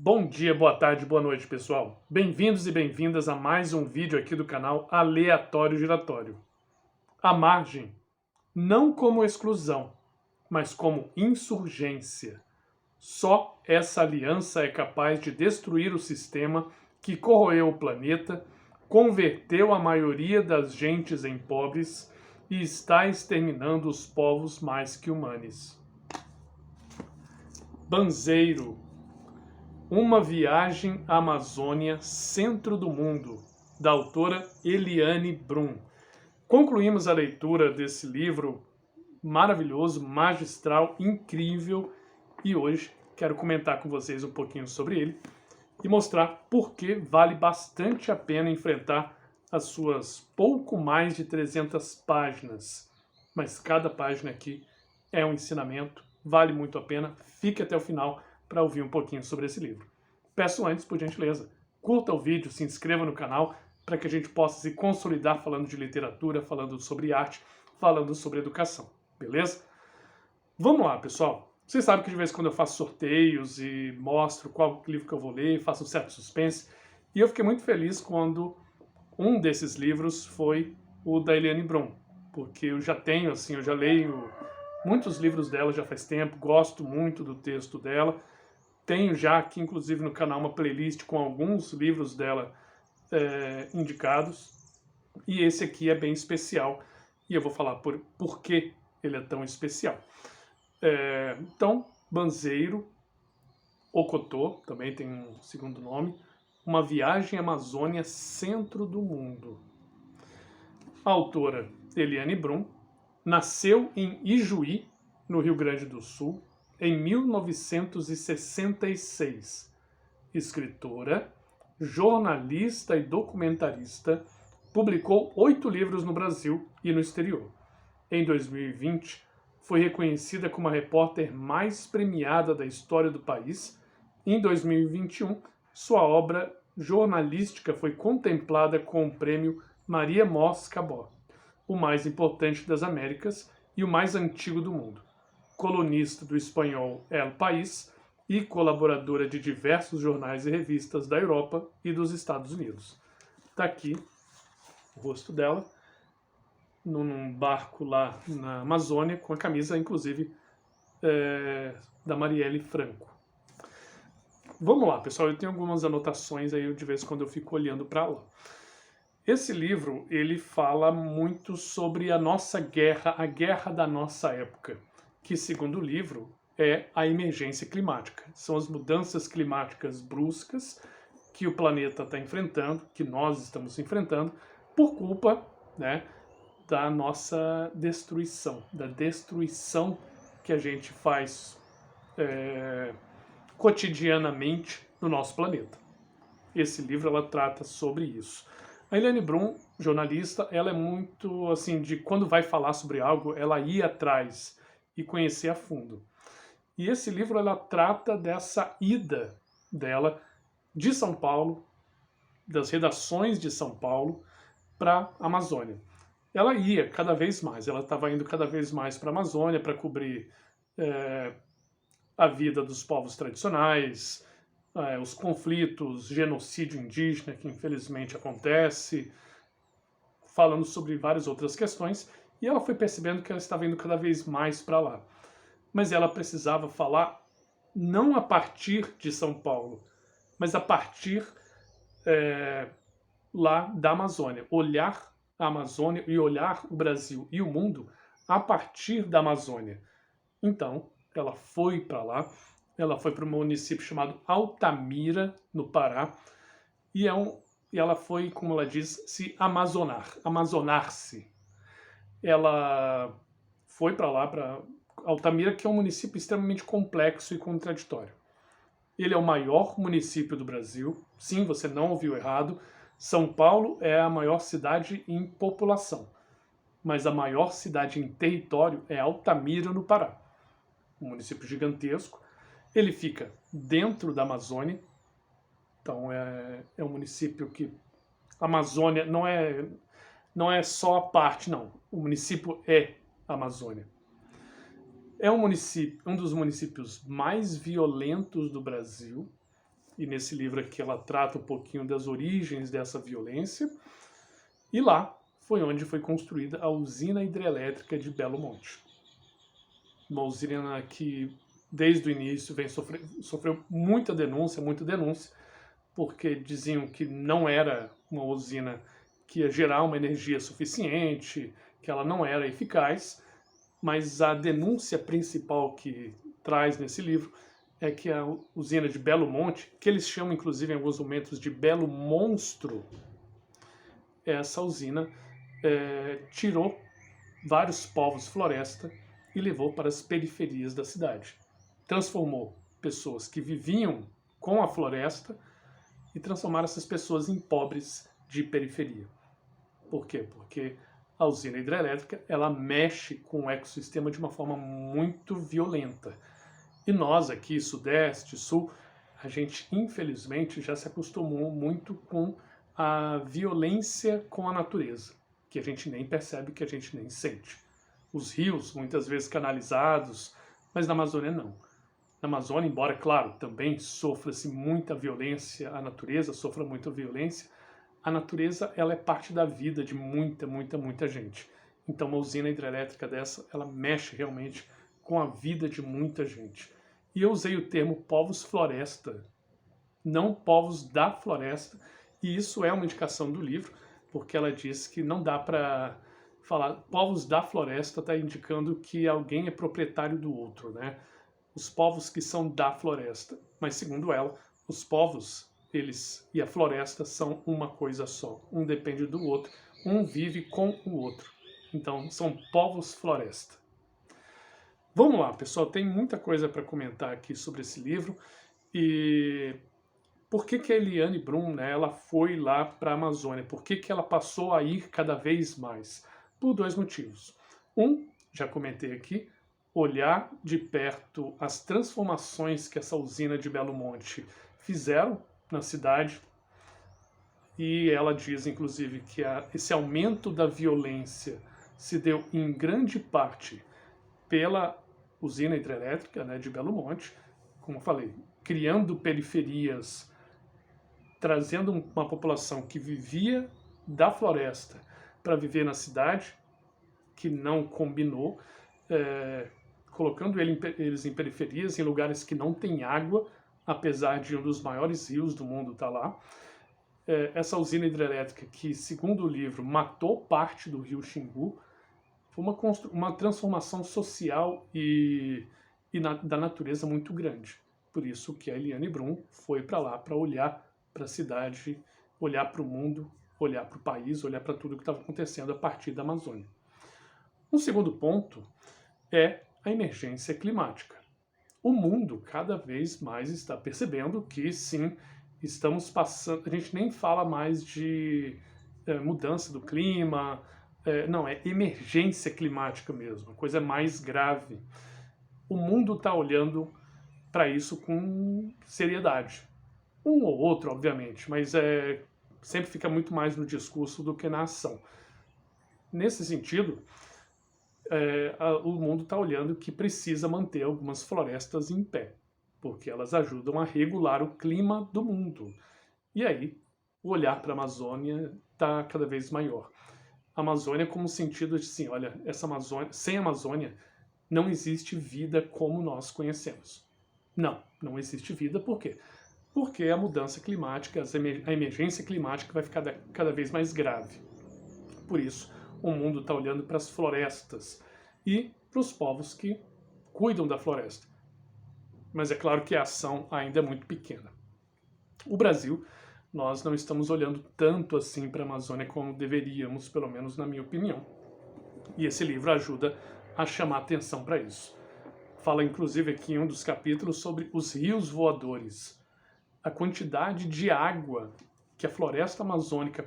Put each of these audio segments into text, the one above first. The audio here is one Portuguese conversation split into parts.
Bom dia, boa tarde, boa noite, pessoal. Bem-vindos e bem-vindas a mais um vídeo aqui do canal Aleatório Giratório. A margem, não como exclusão, mas como insurgência. Só essa aliança é capaz de destruir o sistema que corroeu o planeta, converteu a maioria das gentes em pobres e está exterminando os povos mais que humanos. Banzeiro. Uma viagem à Amazônia, centro do mundo, da autora Eliane Brum. Concluímos a leitura desse livro maravilhoso, magistral, incrível, e hoje quero comentar com vocês um pouquinho sobre ele e mostrar por que vale bastante a pena enfrentar as suas pouco mais de 300 páginas. Mas cada página aqui é um ensinamento, vale muito a pena, fique até o final para ouvir um pouquinho sobre esse livro. Peço antes, por gentileza, curta o vídeo, se inscreva no canal para que a gente possa se consolidar falando de literatura, falando sobre arte, falando sobre educação, beleza? Vamos lá, pessoal. Vocês sabem que de vez em quando eu faço sorteios e mostro qual livro que eu vou ler, faço um certo suspense, e eu fiquei muito feliz quando um desses livros foi o da Eliane Brum, porque eu já tenho, assim, eu já leio muitos livros dela já faz tempo, gosto muito do texto dela. Tenho já aqui, inclusive, no canal uma playlist com alguns livros dela indicados. E esse aqui é bem especial. E eu vou falar por que ele é tão especial. Então, Banzeiro, Ocotô, também tem um segundo nome. Uma viagem à Amazônia, centro do mundo. A autora Eliane Brum nasceu em Ijuí, no Rio Grande do Sul, em 1966. Escritora, jornalista e documentarista, publicou 8 livros no Brasil e no exterior. Em 2020, foi reconhecida como a repórter mais premiada da história do país. Em 2021, sua obra jornalística foi contemplada com o prêmio Maria Mós Cabot, o mais importante das Américas e o mais antigo do mundo. Colunista do espanhol El País e colaboradora de diversos jornais e revistas da Europa e dos Estados Unidos. Está aqui o rosto dela, num barco lá na Amazônia, com a camisa, inclusive, da Marielle Franco. Vamos lá, pessoal, eu tenho algumas anotações aí, de vez em quando eu fico olhando para lá. Esse livro, ele fala muito sobre a nossa guerra, a guerra da nossa época, que, segundo o livro, é a emergência climática. São as mudanças climáticas bruscas que o planeta está enfrentando, que nós estamos enfrentando, por culpa, né, da nossa destruição, da destruição que a gente faz cotidianamente no nosso planeta. Esse livro, ela trata sobre isso. A Eliane Brum, jornalista, ela é muito, assim, de quando vai falar sobre algo, ela ir atrás e conhecer a fundo. E esse livro, ela trata dessa ida dela de São Paulo, das redações de São Paulo, para a Amazônia. Ela ia cada vez mais, ela estava indo cada vez mais para a Amazônia para cobrir a vida dos povos tradicionais, os conflitos, genocídio indígena que infelizmente acontece, falando sobre várias outras questões, e ela foi percebendo que ela estava indo cada vez mais para lá. Mas ela precisava falar não a partir de São Paulo, mas a partir lá da Amazônia. Olhar a Amazônia e olhar o Brasil e o mundo a partir da Amazônia. Então, ela foi para lá, ela foi para um município chamado Altamira, no Pará, e ela foi, como ela diz, se amazonar-se. Ela foi para lá, para Altamira, que é um município extremamente complexo e contraditório. Ele é o maior município do Brasil. Sim, você não ouviu errado. São Paulo é a maior cidade em população, mas a maior cidade em território é Altamira, no Pará. Um município gigantesco. Ele fica dentro da Amazônia. Então é um município que a Amazônia não é só a parte, não. O município é a Amazônia. É um dos municípios mais violentos do Brasil e nesse livro aqui ela trata um pouquinho das origens dessa violência, e lá foi onde foi construída a usina hidrelétrica de Belo Monte. Uma usina que desde o início sofreu muita denúncia, porque diziam que não era uma usina que ia gerar uma energia suficiente, que ela não era eficaz, mas a denúncia principal que traz nesse livro é que a usina de Belo Monte, que eles chamam inclusive em alguns momentos de Belo Monstro, essa usina tirou vários povos floresta e levou para as periferias da cidade. Transformou pessoas que viviam com a floresta e transformaram essas pessoas em pobres de periferia. Por quê? Porque a usina hidrelétrica ela mexe com o ecossistema de uma forma muito violenta. E nós aqui, Sudeste, Sul, a gente infelizmente já se acostumou muito com a violência com a natureza, que a gente nem percebe, que a gente nem sente. Os rios, muitas vezes canalizados, mas na Amazônia não. Na Amazônia, embora, claro, também sofra-se muita violência, a natureza sofra muita violência, a natureza ela é parte da vida de muita gente. Então uma usina hidrelétrica dessa, ela mexe realmente com a vida de muita gente. E eu usei o termo povos floresta, não povos da floresta, e isso é uma indicação do livro, porque ela diz que não dá para falar povos da floresta, está indicando que alguém é proprietário do outro, né? Os povos que são da floresta. Mas segundo ela, os povos, eles e a floresta são uma coisa só. Um depende do outro, um vive com o outro. Então são povos floresta. Vamos lá, pessoal, tem muita coisa para comentar aqui sobre esse livro. E por que a Eliane Brum, né, ela foi lá para a Amazônia? Por que ela passou a ir cada vez mais? Por dois motivos. Um, já comentei aqui, olhar de perto as transformações que essa usina de Belo Monte fizeram na cidade. E ela diz, inclusive, que esse aumento da violência se deu em grande parte pela usina hidrelétrica, né, de Belo Monte, como eu falei, criando periferias, trazendo uma população que vivia da floresta para viver na cidade, que não combinou, colocando eles em periferias, em lugares que não tem água, apesar de um dos maiores rios do mundo estar lá. Essa usina hidrelétrica que, segundo o livro, matou parte do rio Xingu, foi uma transformação social da natureza muito grande. Por isso que a Eliane Brum foi para lá, para olhar para a cidade, olhar para o mundo, olhar para o país, olhar para tudo que estava acontecendo a partir da Amazônia. Um segundo ponto é a emergência climática. O mundo cada vez mais está percebendo que, sim, estamos passando... A gente nem fala mais de mudança do clima, não, é emergência climática mesmo, a coisa é mais grave. O mundo está olhando para isso com seriedade. Um ou outro, obviamente, mas sempre fica muito mais no discurso do que na ação. Nesse sentido, o mundo está olhando que precisa manter algumas florestas em pé, porque elas ajudam a regular o clima do mundo. E aí, o olhar para a Amazônia está cada vez maior. A Amazônia como sentido de, assim, olha, sem a Amazônia não existe vida como nós conhecemos. Não existe vida, por quê? Porque a mudança climática, a emergência climática vai ficar cada vez mais grave. Por isso, o mundo está olhando para as florestas e para os povos que cuidam da floresta. Mas é claro que a ação ainda é muito pequena. O Brasil, nós não estamos olhando tanto assim para a Amazônia como deveríamos, pelo menos na minha opinião. E esse livro ajuda a chamar atenção para isso. Fala inclusive aqui em um dos capítulos sobre os rios voadores. A quantidade de água que a floresta amazônica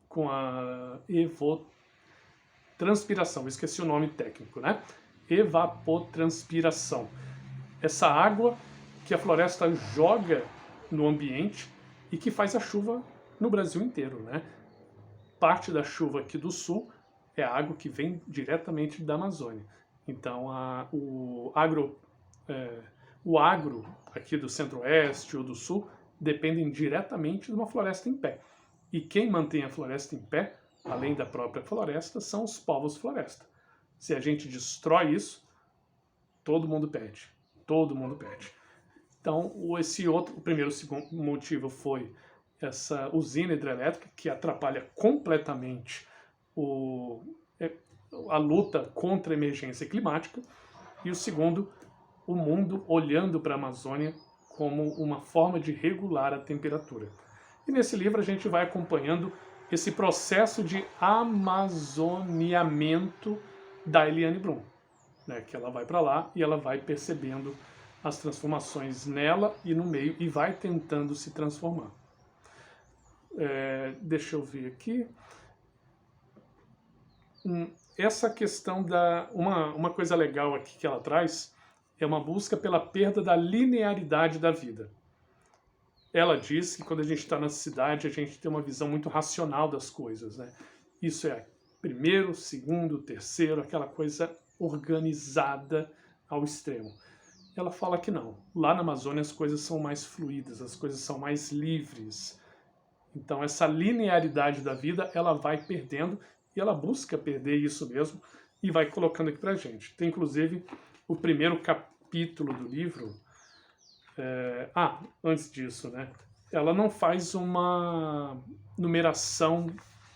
com a evapotranspiração, esqueci o nome técnico, né? Evapotranspiração. Essa água que a floresta joga no ambiente e que faz a chuva no Brasil inteiro, né? Parte da chuva aqui do sul é a água que vem diretamente da Amazônia. Então, o agro aqui do centro-oeste ou do sul dependem diretamente de uma floresta em pé. E quem mantém a floresta em pé, além da própria floresta, são os povos floresta. Se a gente destrói isso, todo mundo perde. Todo mundo perde. Então, o primeiro motivo foi essa usina hidrelétrica que atrapalha completamente a luta contra a emergência climática. E o segundo, o mundo olhando para a Amazônia como uma forma de regular a temperatura. E nesse livro a gente vai acompanhando esse processo de amazoniamento da Eliane Brum, né, que ela vai para lá e ela vai percebendo as transformações nela e no meio e vai tentando se transformar. Deixa eu ver aqui. Essa questão uma coisa legal aqui que ela traz é uma busca pela perda da linearidade da vida. Ela diz que quando a gente está na cidade, a gente tem uma visão muito racional das coisas, né? Isso é primeiro, segundo, terceiro, aquela coisa organizada ao extremo. Ela fala que não. Lá na Amazônia as coisas são mais fluídas, as coisas são mais livres. Então essa linearidade da vida, ela vai perdendo e ela busca perder isso mesmo e vai colocando aqui pra gente. Tem inclusive o primeiro capítulo do livro. Antes disso, né? Ela não faz uma numeração,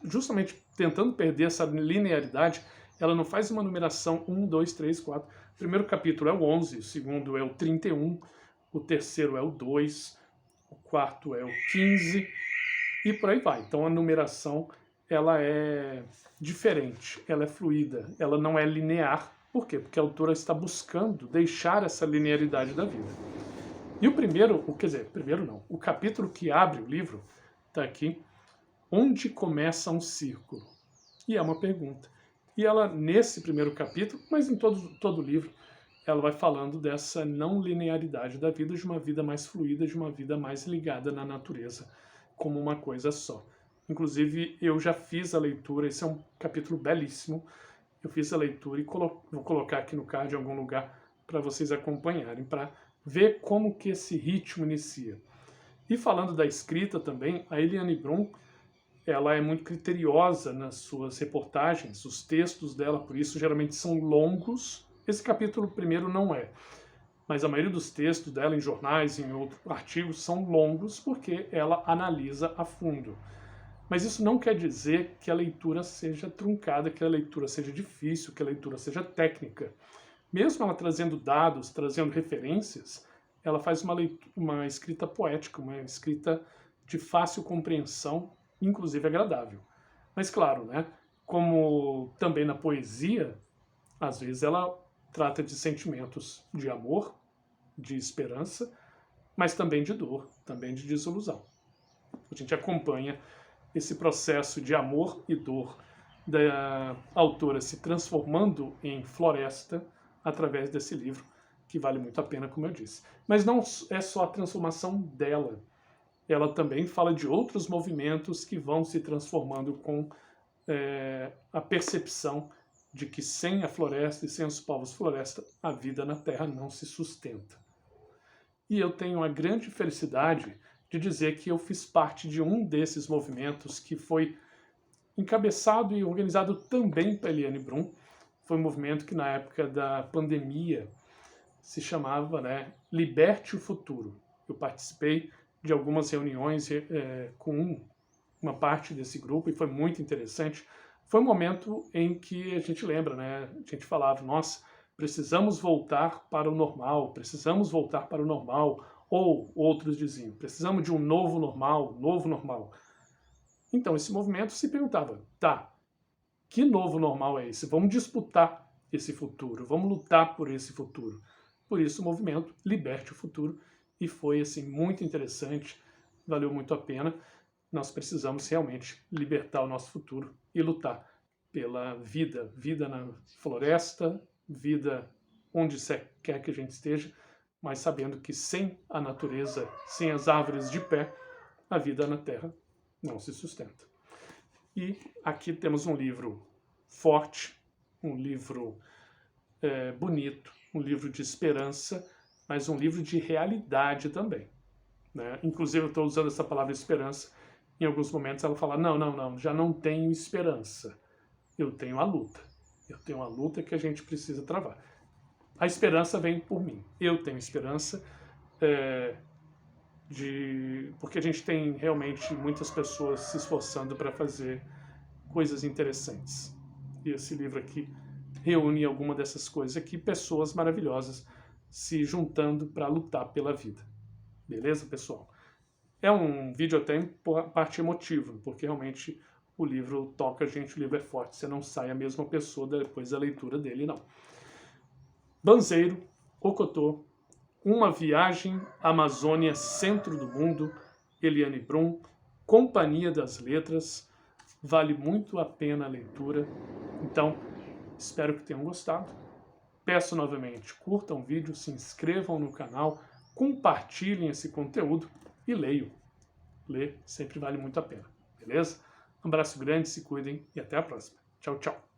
justamente tentando perder essa linearidade, ela não faz uma numeração 1, 2, 3, 4. O primeiro capítulo é o 11, o segundo é o 31, o terceiro é o 2, o quarto é o 15 e por aí vai. Então a numeração ela é diferente, ela é fluida, ela não é linear. Por quê? Porque a autora está buscando deixar essa linearidade da vida. E o primeiro não, o capítulo que abre o livro está aqui, onde começa um círculo? E é uma pergunta. E ela, nesse primeiro capítulo, mas em todo o livro, ela vai falando dessa não linearidade da vida, de uma vida mais fluida, de uma vida mais ligada na natureza, como uma coisa só. Inclusive, eu já fiz a leitura, esse é um capítulo belíssimo, eu fiz a leitura e vou colocar aqui no card em algum lugar para vocês acompanharem, para ver como que esse ritmo inicia. E falando da escrita também, a Eliane Brum, ela é muito criteriosa nas suas reportagens, os textos dela, por isso, geralmente são longos. Esse capítulo primeiro não é, mas a maioria dos textos dela em jornais, em outros artigos, são longos porque ela analisa a fundo. Mas isso não quer dizer que a leitura seja truncada, que a leitura seja difícil, que a leitura seja técnica. Mesmo ela trazendo dados, trazendo referências, ela faz uma escrita poética, uma escrita de fácil compreensão, inclusive agradável. Mas claro, né, como também na poesia, às vezes ela trata de sentimentos de amor, de esperança, mas também de dor, também de desilusão. A gente acompanha esse processo de amor e dor da autora se transformando em floresta através desse livro, que vale muito a pena, como eu disse. Mas não é só a transformação dela. Ela também fala de outros movimentos que vão se transformando com a percepção de que sem a floresta e sem os povos floresta, a vida na Terra não se sustenta. E eu tenho a grande felicidade de dizer que eu fiz parte de um desses movimentos que foi encabeçado e organizado também pela Eliane Brum. Foi um movimento que na época da pandemia se chamava, né, Liberte o Futuro. Eu participei de algumas reuniões com uma parte desse grupo e foi muito interessante. Foi um momento em que a gente lembra, né, a gente falava, nossa, precisamos voltar para o normal, precisamos voltar para o normal, ou outros diziam, precisamos de um novo normal, novo normal. Então esse movimento se perguntava, tá, que novo normal é esse? Vamos disputar esse futuro, vamos lutar por esse futuro. Por isso o movimento Liberte o Futuro, e foi assim muito interessante, valeu muito a pena. Nós precisamos realmente libertar o nosso futuro e lutar pela vida, vida na floresta, vida onde quer que a gente esteja, mas sabendo que sem a natureza, sem as árvores de pé, a vida na Terra não se sustenta. E aqui temos um livro forte, um livro bonito, um livro de esperança, mas um livro de realidade também. né? Inclusive eu estou usando essa palavra esperança. Em alguns momentos ela fala, não, já não tenho esperança. Eu tenho a luta. Eu tenho a luta que a gente precisa travar. A esperança vem por mim. Eu tenho esperança porque a gente tem realmente muitas pessoas se esforçando para fazer coisas interessantes. E esse livro aqui reúne alguma dessas coisas aqui, pessoas maravilhosas se juntando para lutar pela vida. Beleza, pessoal? É um vídeo até em parte emotivo, porque realmente o livro toca a gente, o livro é forte, você não sai a mesma pessoa depois da leitura dele, não. Banzeiro, Ocotô, Uma Viagem à Amazônia, Centro do Mundo, Eliane Brum, Companhia das Letras, vale muito a pena a leitura. Então, espero que tenham gostado. Peço novamente, curtam o vídeo, se inscrevam no canal, compartilhem esse conteúdo e leiam. Ler sempre vale muito a pena, beleza? Um abraço grande, se cuidem e até a próxima. Tchau, tchau.